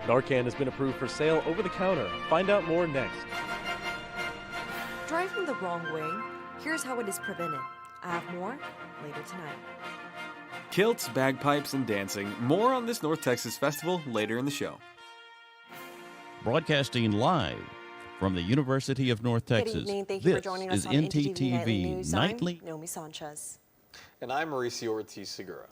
NARCAN has been approved for sale over the counter. Find out more next. Driving the wrong way, here's how it is prevented. I have more later tonight. Kilts, bagpipes, and dancing. More on this North Texas festival later in the show. Broadcasting live from the University of North Texas. Good evening. Thank you for joining us on ntTV Nightly News. Nightly. I'm Naomi Sanchez. And I'm Mauricio Ortiz-Segura.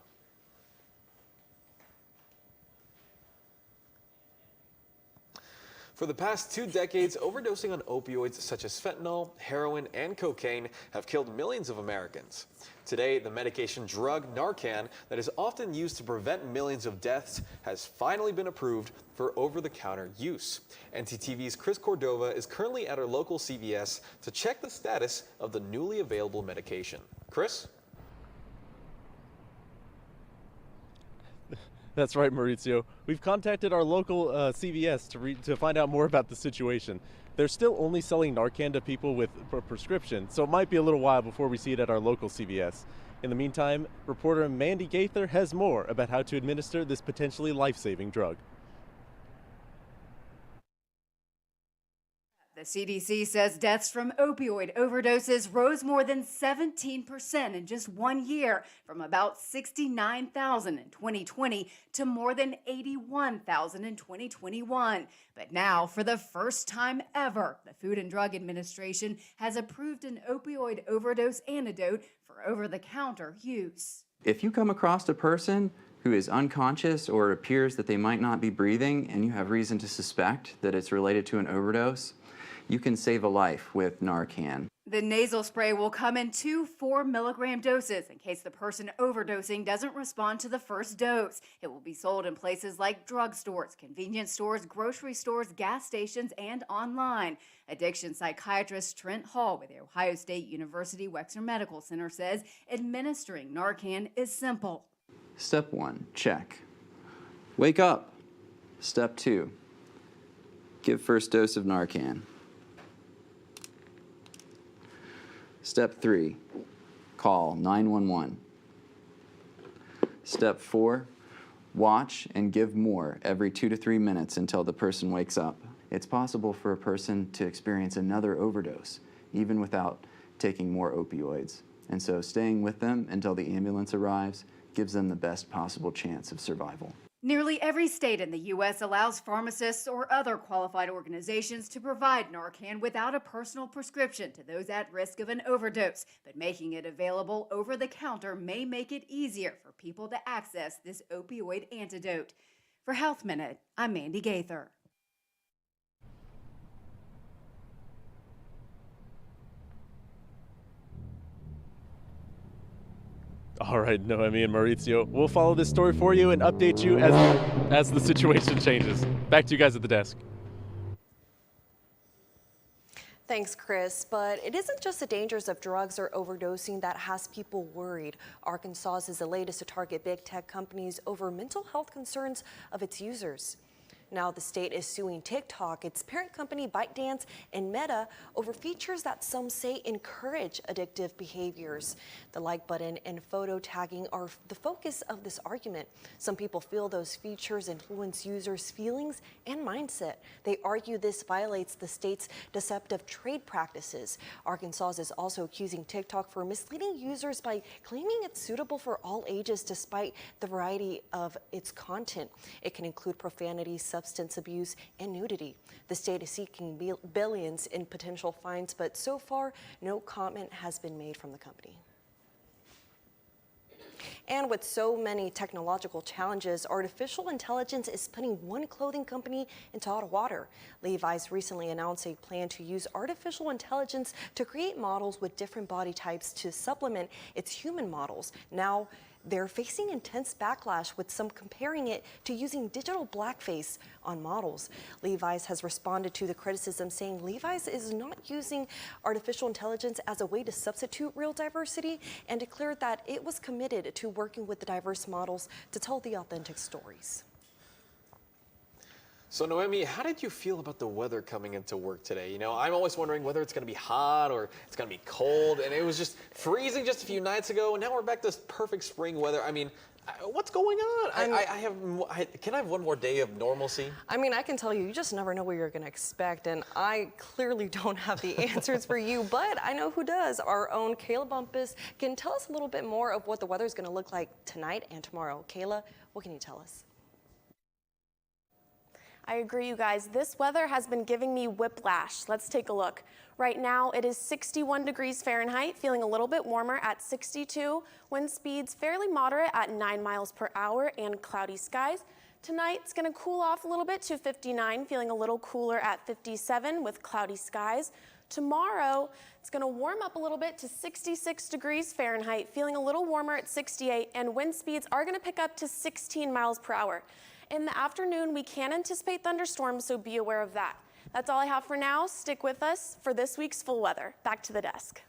For the past 2 decades, overdosing on opioids such as fentanyl, heroin, and cocaine have killed millions of Americans. Today, the medication drug NARCAN that is often used to prevent millions of deaths has finally been approved for over-the-counter use. ntTV's Chris Cordova is currently at our local CVS to check the status of the newly available medication. Chris? That's right, Mauricio. We've contacted our local CVS to find out more about the situation. They're still only selling NARCAN to people with a prescription, so it might be a little while before we see it at our local CVS. In the meantime, reporter Mandy Gaither has more about how to administer this potentially life-saving drug. The CDC says deaths from opioid overdoses rose more than 17% in just 1 year, from about 69,000 in 2020 to more than 81,000 in 2021. But now, for the first time ever, the Food and Drug Administration has approved an opioid overdose antidote for over-the-counter use. If you come across a person who is unconscious or appears that they might not be breathing and you have reason to suspect that it's related to an overdose, you can save a life with NARCAN. The nasal spray will come in 2 4-milligram doses in case the person overdosing doesn't respond to the first dose. It will be sold in places like drugstores, convenience stores, grocery stores, gas stations, and online. Addiction psychiatrist Trent Hall with the Ohio State University Wexner Medical Center says administering NARCAN is simple. Step 1, check. Wake up. Step 2, give first dose of NARCAN. Step 3, call 911. Step 4, watch and give more every 2 to 3 minutes until the person wakes up. It's possible for a person to experience another overdose, even without taking more opioids. And so staying with them until the ambulance arrives gives them the best possible chance of survival. Nearly every state in the U.S. allows pharmacists or other qualified organizations to provide NARCAN without a personal prescription to those at risk of an overdose, but making it available over the counter may make it easier for people to access this opioid antidote. For Health Minute, I'm Mandy Gaither. All right, Noemi and Mauricio, we'll follow this story for you and update you as the situation changes. Back to you guys at the desk. Thanks, Chris. But it isn't just the dangers of drugs or overdosing that has people worried. Arkansas is the latest to target big tech companies over mental health concerns of its users. Now the state is suing TikTok, its parent company ByteDance, and Meta over features that some say encourage addictive behaviors. The like button and photo tagging are the focus of this argument. Some people feel those features influence users' feelings and mindset. They argue this violates the state's deceptive trade practices. Arkansas is also accusing TikTok for misleading users by claiming it's suitable for all ages despite the variety of its content. It can include profanity, substance abuse, and nudity. The state is seeking billions in potential fines, but so far, no comment has been made from the company. And with so many technological challenges, artificial intelligence is putting one clothing company into hot water. Levi's recently announced a plan to use artificial intelligence to create models with different body types to supplement its human models. Now, they're facing intense backlash, with some comparing it to using digital blackface on models. Levi's has responded to the criticism, saying Levi's is not using artificial intelligence as a way to substitute real diversity, and declared that it was committed to working with the diverse models to tell the authentic stories. So Noemi, how did you feel about the weather coming into work today? You know, I'm always wondering whether it's going to be hot or it's going to be cold, and it was just freezing just a few nights ago, and now we're back to perfect spring weather. I mean, what's going on? Can I have one more day of normalcy? I mean, I can tell you, you just never know what you're going to expect, and I clearly don't have the answers for you, but I know who does. Our own Kayla Bumpus can tell us a little bit more of what the weather is going to look like tonight and tomorrow. Kayla, what can you tell us? I agree, you guys. This weather has been giving me whiplash. Let's take a look. Right now, it is 61 degrees Fahrenheit, feeling a little bit warmer at 62. Wind speeds fairly moderate at 9 miles per hour and cloudy skies. Tonight, it's going to cool off a little bit to 59, feeling a little cooler at 57 with cloudy skies. Tomorrow, it's going to warm up a little bit to 66 degrees Fahrenheit, feeling a little warmer at 68, and wind speeds are going to pick up to 16 miles per hour. In the afternoon, we can anticipate thunderstorms, so be aware of that. That's all I have for now. Stick with us for this week's full weather. Back to the desk.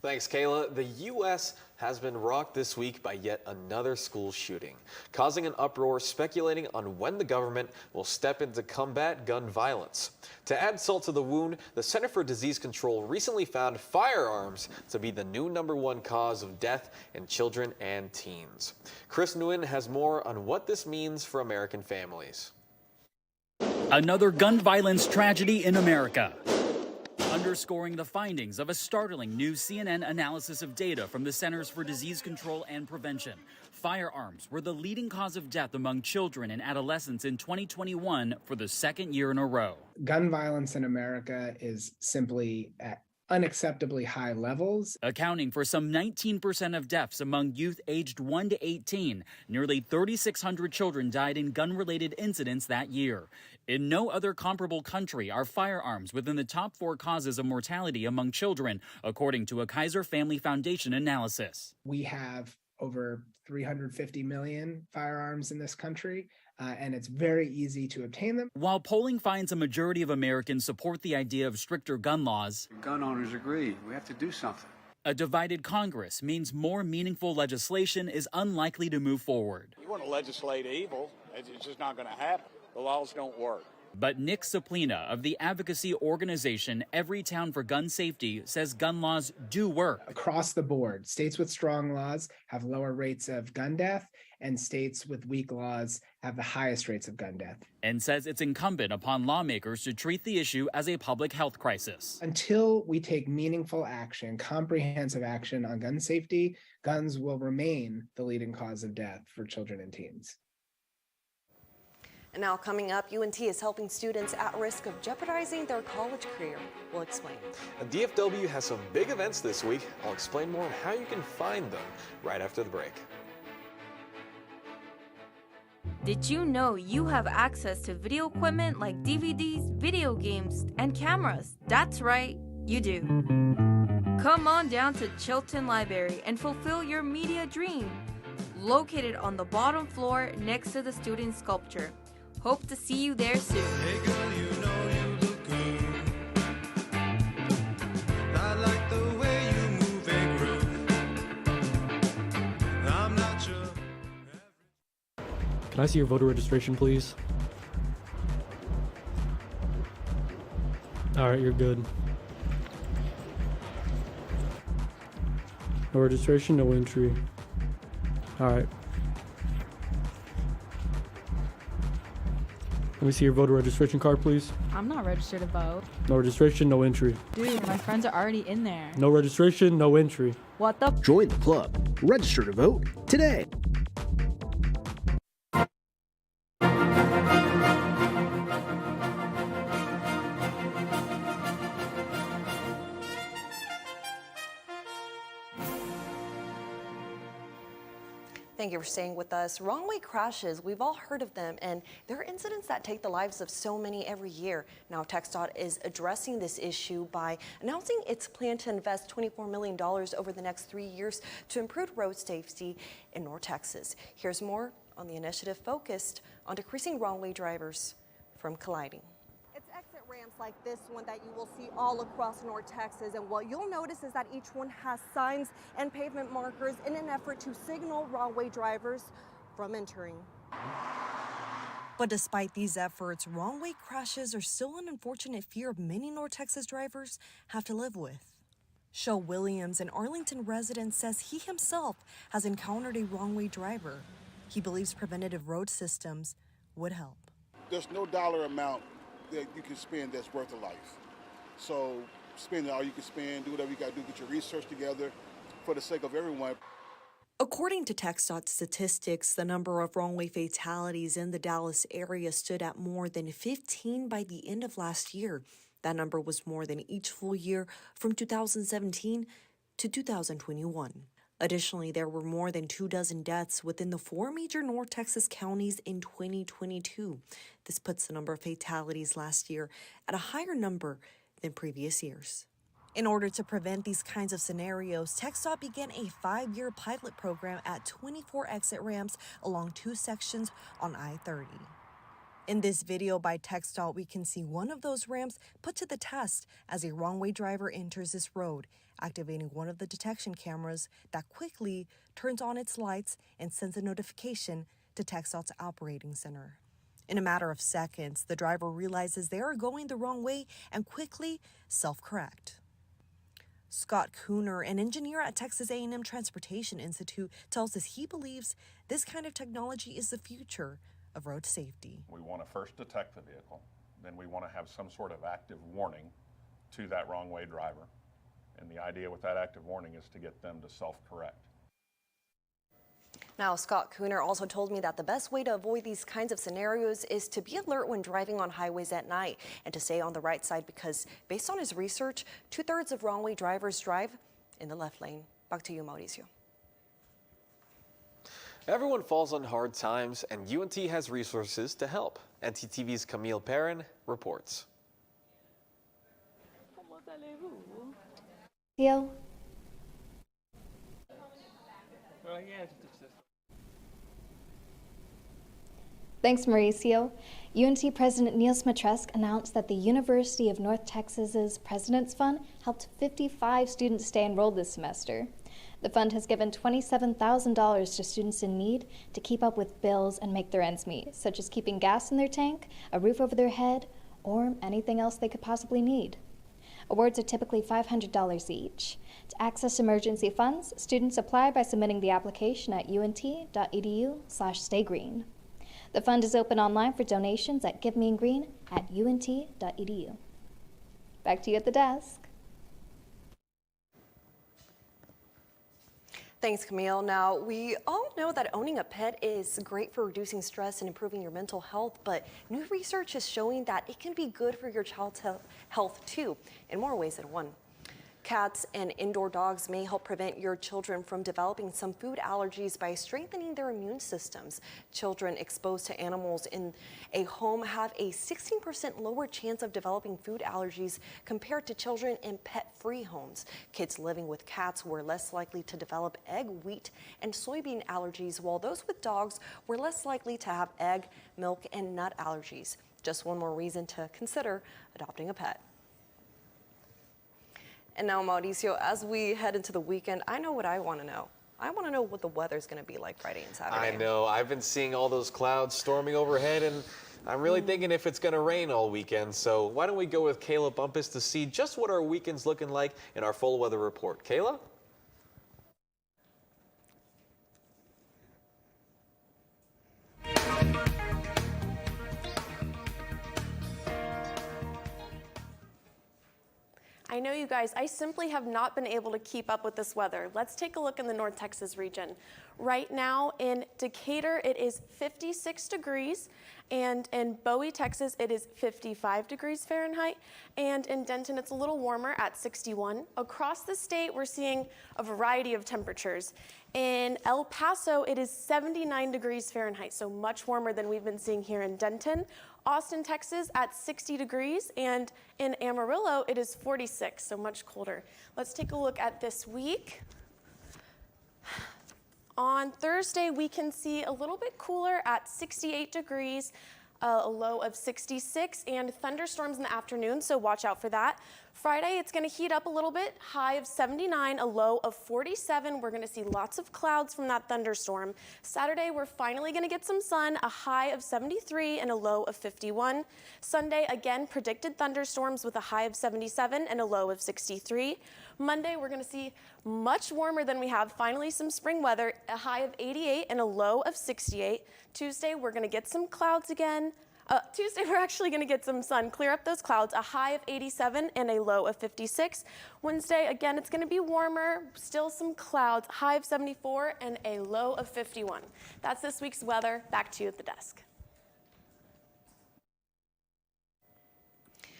Thanks, Kayla. The U.S. has been rocked this week by yet another school shooting, causing an uproar speculating on when the government will step in to combat gun violence. To add salt to the wound, the Center for Disease Control recently found firearms to be the new #1 cause of death in children and teens. Chris Nguyen has more on what this means for American families. Another gun violence tragedy in America, underscoring the findings of a startling new CNN analysis of data from the Centers for Disease Control and Prevention. Firearms were the leading cause of death among children and adolescents in 2021 for the second year in a row. Gun violence in America is simply at unacceptably high levels, accounting for some 19% of deaths among youth aged 1 to 18. Nearly 3,600 children died in gun-related incidents that year. In no other comparable country are firearms within the top 4 causes of mortality among children, according to a Kaiser Family Foundation analysis. We have over 350 million firearms in this country, and it's very easy to obtain them. While polling finds a majority of Americans support the idea of stricter gun laws, gun owners agree. We have to do something. A divided Congress means more meaningful legislation is unlikely to move forward. You want to legislate evil, it's just not going to happen. The laws don't work. But Nick Saplina of the advocacy organization Every Town for Gun Safety says gun laws do work. Across the board, states with strong laws have lower rates of gun death, and states with weak laws have the highest rates of gun death. And says it's incumbent upon lawmakers to treat the issue as a public health crisis. Until we take meaningful action, comprehensive action on gun safety, guns will remain the leading cause of death for children and teens. And now coming up, UNT is helping students at risk of jeopardizing their college career. We'll explain. And DFW has some big events this week. I'll explain more on how you can find them right after the break. Did you know you have access to video equipment like DVDs, video games, and cameras? That's right, you do. Come on down to Chilton Library and fulfill your media dream. Located on the bottom floor next to the student sculpture. Hope to see you there soon. Hey girl, you know you look good. I like the way you move and groove. I'm not sure. Can I see your voter registration, please? All right, you're good. No registration, no entry. All right. Let me see your voter registration card, please. I'm not registered to vote. No registration, no entry. Dude, my friends are already in there. No registration, no entry. What the? Join the club. Register to vote today. Thank you for staying with us. Wrong way crashes, we've all heard of them, and there are incidents that take the lives of so many every year. Now, TxDOT is addressing this issue by announcing its plan to invest $24 million over the next 3 years to improve road safety in North Texas. Here's more on the initiative focused on decreasing wrong way drivers from colliding. Exit ramps like this one that you will see all across North Texas, and what you'll notice is that each one has signs and pavement markers in an effort to signal wrong way drivers from entering. But despite these efforts, wrong-way crashes are still an unfortunate fear many North Texas drivers have to live with. Sho Williams, an Arlington resident, says he himself has encountered a wrong-way driver. He believes preventative road systems would help. There's no dollar amount that you can spend that's worth a life. So spend all you can spend, do whatever you got to do, get your research together for the sake of everyone. According to TxDOT statistics, the number of wrong-way fatalities in the Dallas area stood at more than 15 by the end of last year. That number was more than each full year from 2017 to 2021. Additionally, there were more than 24 deaths within the 4 major North Texas counties in 2022. This puts the number of fatalities last year at a higher number than previous years. In order to prevent these kinds of scenarios, TxDOT began a 5-year pilot program at 24 exit ramps along 2 sections on I-30. In this video by TxDOT, we can see one of those ramps put to the test as a wrong-way driver enters this road, activating one of the detection cameras that quickly turns on its lights and sends a notification to TxDOT's operating center. In a matter of seconds, the driver realizes they are going the wrong way and quickly self-correct. Scott Cooner, an engineer at Texas A&M Transportation Institute, tells us he believes this kind of technology is the future of road safety. We want to first detect the vehicle, then we want to have some sort of active warning to that wrong-way driver. And the idea with that active warning is to get them to self-correct. Now, Scott Cooner also told me that the best way to avoid these kinds of scenarios is to be alert when driving on highways at night and to stay on the right side because, based on his research, 2/3 of wrong-way drivers drive in the left lane. Back to you, Mauricio. Everyone falls on hard times, and UNT has resources to help. ntTV's Camille Perrin reports. Thanks, Mauricio. UNT President Neil Smatresk announced that the University of North Texas's President's Fund helped 55 students stay enrolled this semester. The fund has given $27,000 to students in need to keep up with bills and make their ends meet, such as keeping gas in their tank, a roof over their head, or anything else they could possibly need. Awards are typically $500 each. To access emergency funds, students apply by submitting the application at unt.edu/staygreen. The fund is open online for donations at GiveMeInGreen at unt.edu. Back to you at the desk. Thanks, Camille. Now, we all know that owning a pet is great for reducing stress and improving your mental health, but new research is showing that it can be good for your child's health too, in more ways than one. Cats and indoor dogs may help prevent your children from developing some food allergies by strengthening their immune systems. Children exposed to animals in a home have a 16% lower chance of developing food allergies compared to children in pet-free homes. Kids living with cats were less likely to develop egg, wheat, and soybean allergies, while those with dogs were less likely to have egg, milk, and nut allergies. Just one more reason to consider adopting a pet. And now, Mauricio, as we head into the weekend, I know what I want to know. I want to know what the weather's going to be like Friday and Saturday. I know. I've been seeing all those clouds storming overhead, and I'm really thinking if it's going to rain all weekend. So why don't we go with Kayla Bumpus to see just what our weekend's looking like in our full weather report. Kayla? I know, you guys, I simply have not been able to keep up with this weather. Let's take a look in the North Texas region. Right now in Decatur, it is 56 degrees, and in Bowie, Texas, it is 55 degrees Fahrenheit, and in Denton, it's a little warmer at 61. Across the state, we're seeing a variety of temperatures. In El Paso, it is 79 degrees Fahrenheit, so much warmer than we've been seeing here in Denton. Austin, Texas at 60 degrees, and in Amarillo, it is 46, so much colder. Let's take a look at this week. On Thursday, we can see a little bit cooler at 68 degrees. a low of 66, and thunderstorms in the afternoon, so watch out for that. Friday, it's going to heat up a little bit, high of 79, a low of 47. We're going to see lots of clouds from that thunderstorm. Saturday, we're finally going to get some sun, a high of 73 and a low of 51. Sunday, again, predicted thunderstorms with a high of 77 and a low of 63. Monday, we're going to see much warmer than we have. Finally, some spring weather, a high of 88 and a low of 68. Tuesday, we're going to get some clouds again. Tuesday, we're actually going to get some sun, clear up those clouds, a high of 87 and a low of 56. Wednesday, again, it's going to be warmer, still some clouds, high of 74 and a low of 51. That's this week's weather. Back to you at the desk.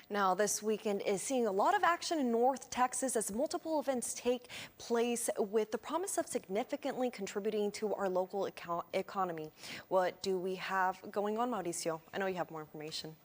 Now, this weekend is seeing a lot of action in North Texas as multiple events take place with the promise of significantly contributing to our local economy. What do we have going on, Mauricio? I know you have more information.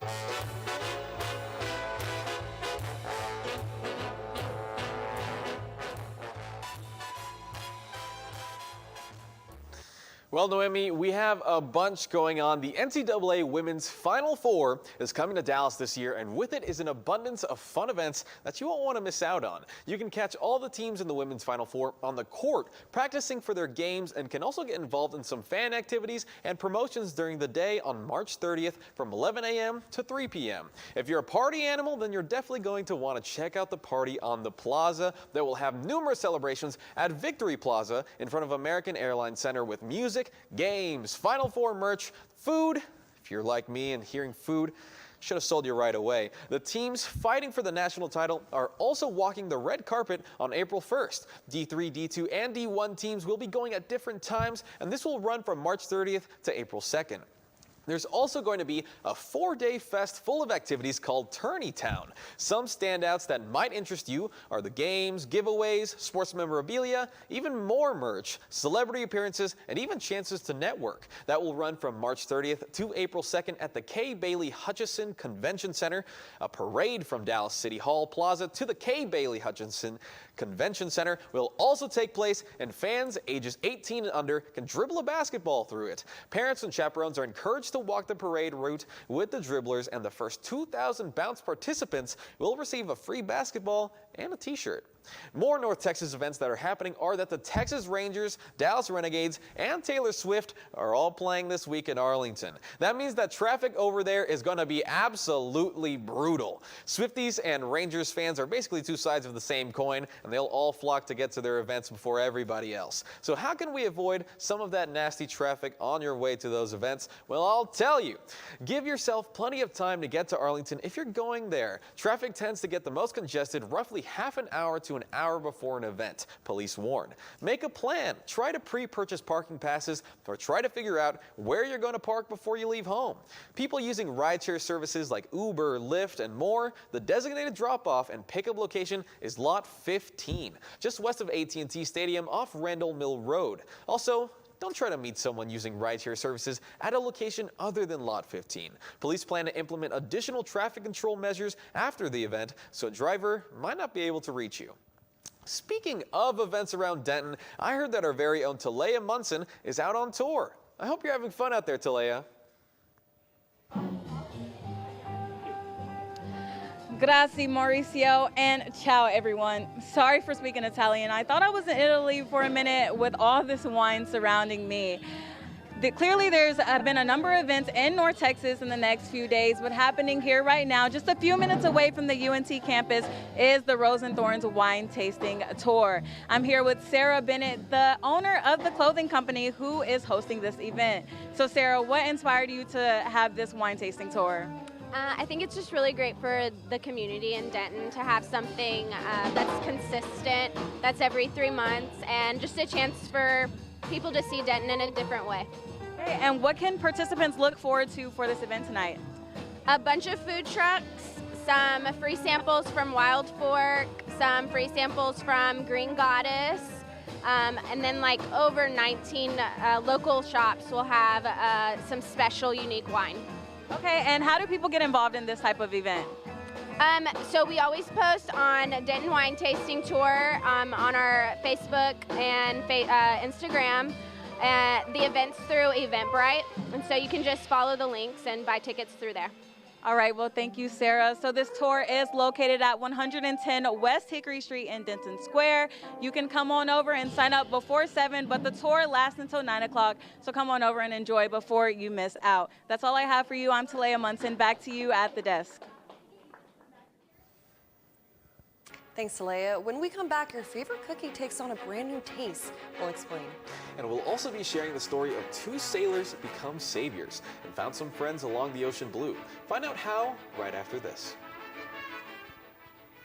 Well, Noemi, we have a bunch going on. The NCAA Women's Final Four is coming to Dallas this year, and with it is an abundance of fun events that you won't want to miss out on. You can catch all the teams in the Women's Final Four on the court, practicing for their games, and can also get involved in some fan activities and promotions during the day on March 30th from 11 a.m. to 3 p.m. If you're a party animal, then you're definitely going to want to check out the party on the Plaza that will have numerous celebrations at Victory Plaza in front of American Airlines Center with music, games, Final Four merch, food. If you're like me and hearing food, should have sold you right away. The teams fighting for the national title are also walking the red carpet on April 1st. D3, D2, and D1 teams will be going at different times, and this will run from March 30th to April 2nd. There's also going to be a 4-day fest full of activities called Tourney Town. Some standouts that might interest you are the games, giveaways, sports memorabilia, even more merch, celebrity appearances, and even chances to network. That will run from March 30th to April 2nd at the Kay Bailey Hutchison Convention Center. A parade from Dallas City Hall Plaza to the Kay Bailey Hutchison Convention Center will also take place, and fans ages 18 and under can dribble a basketball through it. Parents and chaperones are encouraged to walk the parade route with the dribblers, and the first 2,000 bounce participants will receive a free basketball and a t-shirt. More North Texas events that are happening are that the Texas Rangers, Dallas Renegades, and Taylor Swift are all playing this week in Arlington. That means that traffic over there is going to be absolutely brutal. Swifties and Rangers fans are basically two sides of the same coin, and they'll all flock to get to their events before everybody else. So how can we avoid some of that nasty traffic on your way to those events? Well, I'll tell you. Give yourself plenty of time to get to Arlington if you're going there. Traffic tends to get the most congested roughly half an hour to an hour before an event, police warn. Make a plan. Try to pre-purchase parking passes or try to figure out where you're going to park before you leave home. People using rideshare services like Uber, Lyft, and more, the designated drop-off and pickup location is Lot 15, just west of AT&T Stadium off Randall Mill Road. Also, don't try to meet someone using rideshare services at a location other than Lot 15. Police plan to implement additional traffic control measures after the event, so a driver might not be able to reach you. Speaking of events around Denton, I heard that our very own Talea Munson is out on tour. I hope you're having fun out there, Talea. Grazie, Mauricio, and ciao, everyone. Sorry for speaking Italian. I thought I was in Italy for a minute with all this wine surrounding me. Clearly, there's been a number of events in North Texas in the next few days, but happening here right now, just a few minutes away from the UNT campus, is the Rose and Thorns Wine Tasting Tour. I'm here with Sarah Bennett, the owner of the clothing company who is hosting this event. So, Sarah, what inspired you to have this wine tasting tour? I think it's just really great for the community in Denton to have something that's consistent, that's every 3 months, and just a chance for people to see Denton in a different way. Okay, and what can participants look forward to for this event tonight? A bunch of food trucks, some free samples from Wild Fork, some free samples from Green Goddess, and then like over 19 local shops will have some special unique wine. Okay, and how do people get involved in this type of event? So we always post on Denton Wine Tasting Tour on our Facebook and Instagram. The event's through Eventbrite, and so you can just follow the links and buy tickets through there. All right, well, thank you, Sarah. So this tour is located at 110 West Hickory Street in Denton Square. You can come on over and sign up before 7, but the tour lasts until 9 o'clock, so come on over and enjoy before you miss out. That's all I have for you. I'm Talea Munson. Back to you at the desk. Thanks, Talea. When we come back, your favorite cookie takes on a brand new taste. We'll explain. And we'll also be sharing the story of 2 sailors become saviors and found some friends along the ocean blue. Find out how right after this.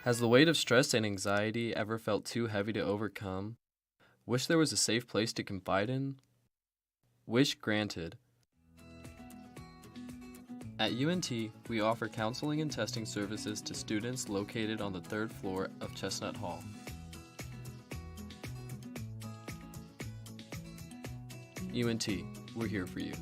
Has the weight of stress and anxiety ever felt too heavy to overcome? Wish there was a safe place to confide in? Wish granted. At UNT, we offer counseling and testing services to students located on the 3rd floor of Chestnut Hall. UNT, we're here for you.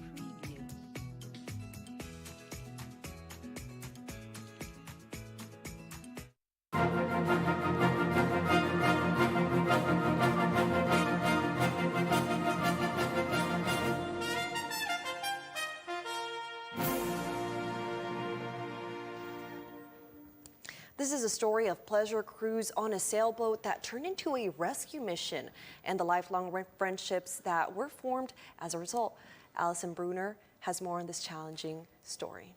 This is a story of pleasure cruise on a sailboat that turned into a rescue mission and the lifelong friendships that were formed as a result. Allison Bruner has more on this challenging story.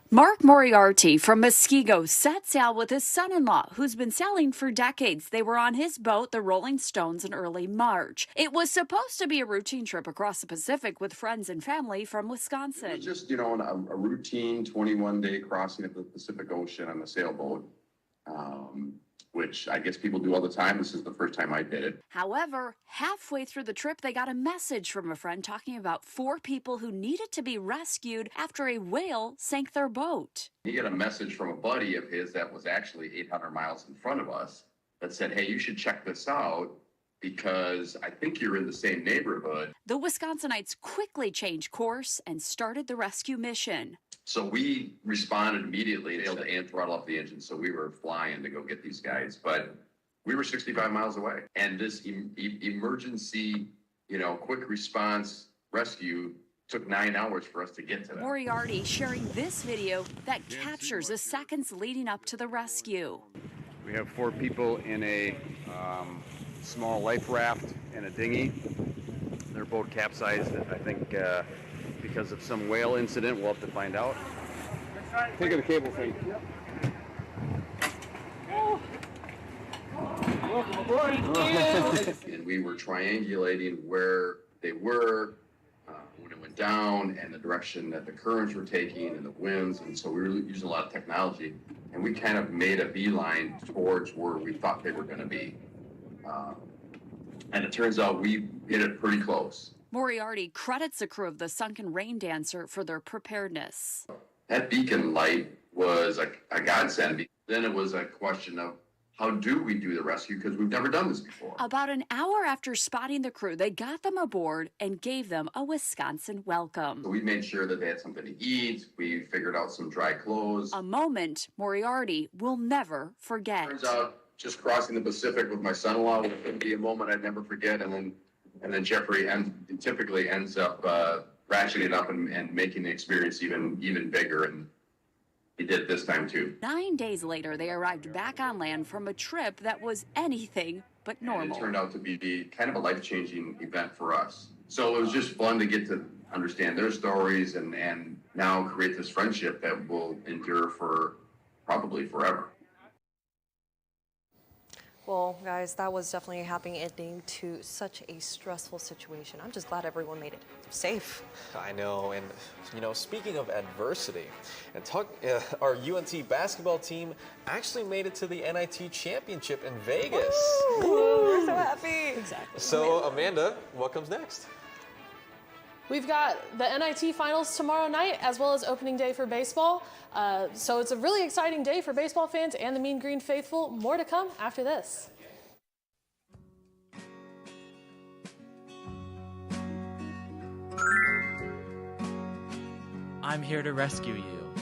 Mark Moriarty from Muskego set sail with his son-in-law, who's been sailing for decades. They were on his boat, the Rolling Stones, in early March. It was supposed to be a routine trip across the Pacific with friends and family from Wisconsin. It was just, a routine 21-day crossing of the Pacific Ocean on the sailboat, which I guess people do all the time. This is the first time I did it. However, halfway through the trip, they got a message from a friend talking about 4 people who needed to be rescued after a whale sank their boat. He got a message from a buddy of his that was actually 800 miles in front of us that said, hey, you should check this out because I think you're in the same neighborhood. The Wisconsinites quickly changed course and started the rescue mission. So we responded immediately and throttle up the engine. So we were flying to go get these guys, but we were 65 miles away. And this emergency, quick response rescue took 9 hours for us to get to them. Moriarty sharing this video that captures the seconds leading up to the rescue. We have 4 people in a small life raft and a dinghy. Their boat capsized, I think, because of some whale incident. We'll have to find out. Think of the cable thing. Welcome aboard. And we were triangulating where they were when it went down and the direction that the currents were taking and the winds. And so we were using a lot of technology. And we kind of made a beeline towards where we thought they were going to be. And it turns out we hit it pretty close. Moriarty credits the crew of the Sunken Rain Dancer for their preparedness. That beacon light was a godsend. Then it was a question of how do we do the rescue because we've never done this before. About an hour after spotting the crew, they got them aboard and gave them a Wisconsin welcome. So we made sure that they had something to eat. We figured out some dry clothes. A moment Moriarty will never forget. Turns out just crossing the Pacific with my son-in-law would be a moment I'd never forget. And then Jeffrey typically ends up ratcheting it up and making the experience even bigger. And he did it this time too. 9 days later, they arrived back on land from a trip that was anything but normal. And it turned out to be kind of a life-changing event for us. So it was just fun to get to understand their stories and now create this friendship that will endure for probably forever. Well, guys, that was definitely a happy ending to such a stressful situation. I'm just glad everyone made it safe. I know, and speaking of adversity, and our UNT basketball team actually made it to the NIT championship in Vegas. Woo! We're so happy. Exactly. So, Amanda, what comes next? We've got the NIT finals tomorrow night, as well as opening day for baseball. So it's a really exciting day for baseball fans and the Mean Green faithful. More to come after this. I'm here to rescue you.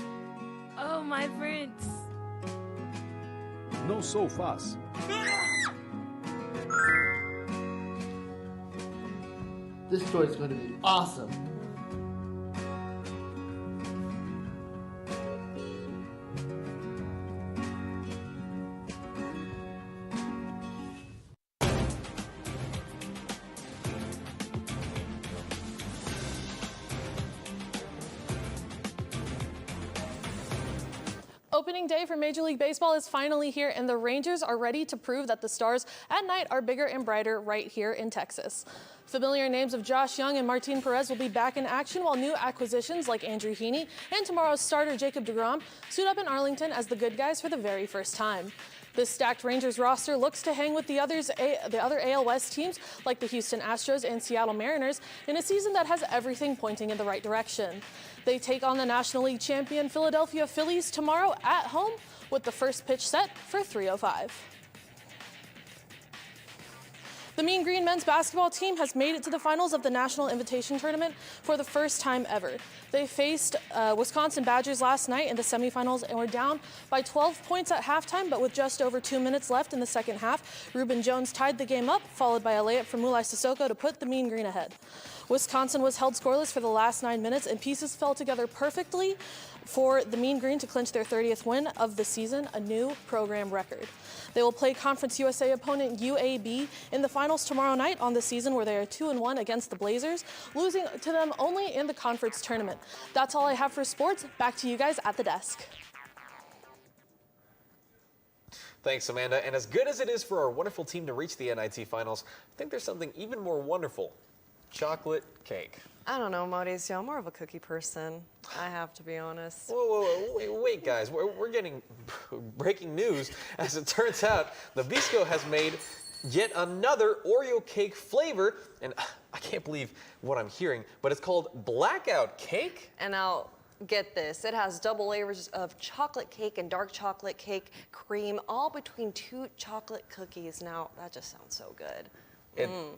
Oh, my prince. No so fast. This toy is going to be awesome. Opening day for Major League Baseball is finally here, and the Rangers are ready to prove that the stars at night are bigger and brighter right here in Texas. Familiar names of Josh Young and Martin Perez will be back in action, while new acquisitions like Andrew Heaney and tomorrow's starter Jacob deGrom suit up in Arlington as the good guys for the very first time. This stacked Rangers roster looks to hang with the other AL West teams like the Houston Astros and Seattle Mariners in a season that has everything pointing in the right direction. They take on the National League champion Philadelphia Phillies tomorrow at home with the first pitch set for 3:05. The Mean Green men's basketball team has made it to the finals of the National Invitation Tournament for the first time ever. They faced Wisconsin Badgers last night in the semifinals and were down by 12 points at halftime, but with just over 2 minutes left in the second half, Reuben Jones tied the game up, followed by a layup from Mulai Sissoko to put the Mean Green ahead. Wisconsin was held scoreless for the last 9 minutes, and pieces fell together perfectly for the Mean Green to clinch their 30th win of the season, a new program record. They will play Conference USA opponent UAB in the finals tomorrow night on the season, where they are 2-1 against the Blazers, losing to them only in the conference tournament. That's all I have for sports. Back to you guys at the desk. Thanks, Amanda. And as good as it is for our wonderful team to reach the NIT finals, I think there's something even more wonderful: chocolate cake. I don't know, Mauricio. I'm more of a cookie person. I have to be honest. Whoa, wait, guys. We're getting breaking news. As it turns out, the Bisco has made yet another Oreo cake flavor, and I can't believe what I'm hearing, but it's called Blackout Cake. And now, get this. It has double layers of chocolate cake and dark chocolate cake cream, all between 2 chocolate cookies. Now, that just sounds so good.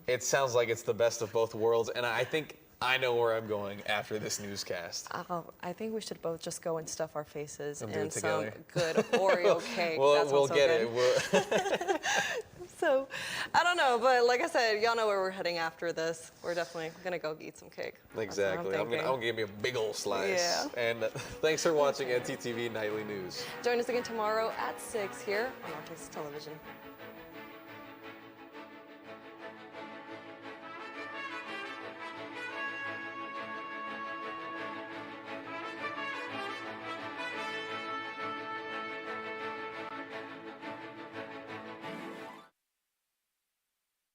It sounds like it's the best of both worlds, and I think I know where I'm going after this newscast. I think we should both just go and stuff our faces And in do it some together. good Oreo cake. We'll get it. So, I don't know, but like I said, y'all know where we're heading after this. We're definitely gonna go eat some cake. Exactly. I'm gonna give me a big old slice. Yeah. And thanks for watching ntTV Nightly News. Join us again tomorrow at 6 here on North Texas Television.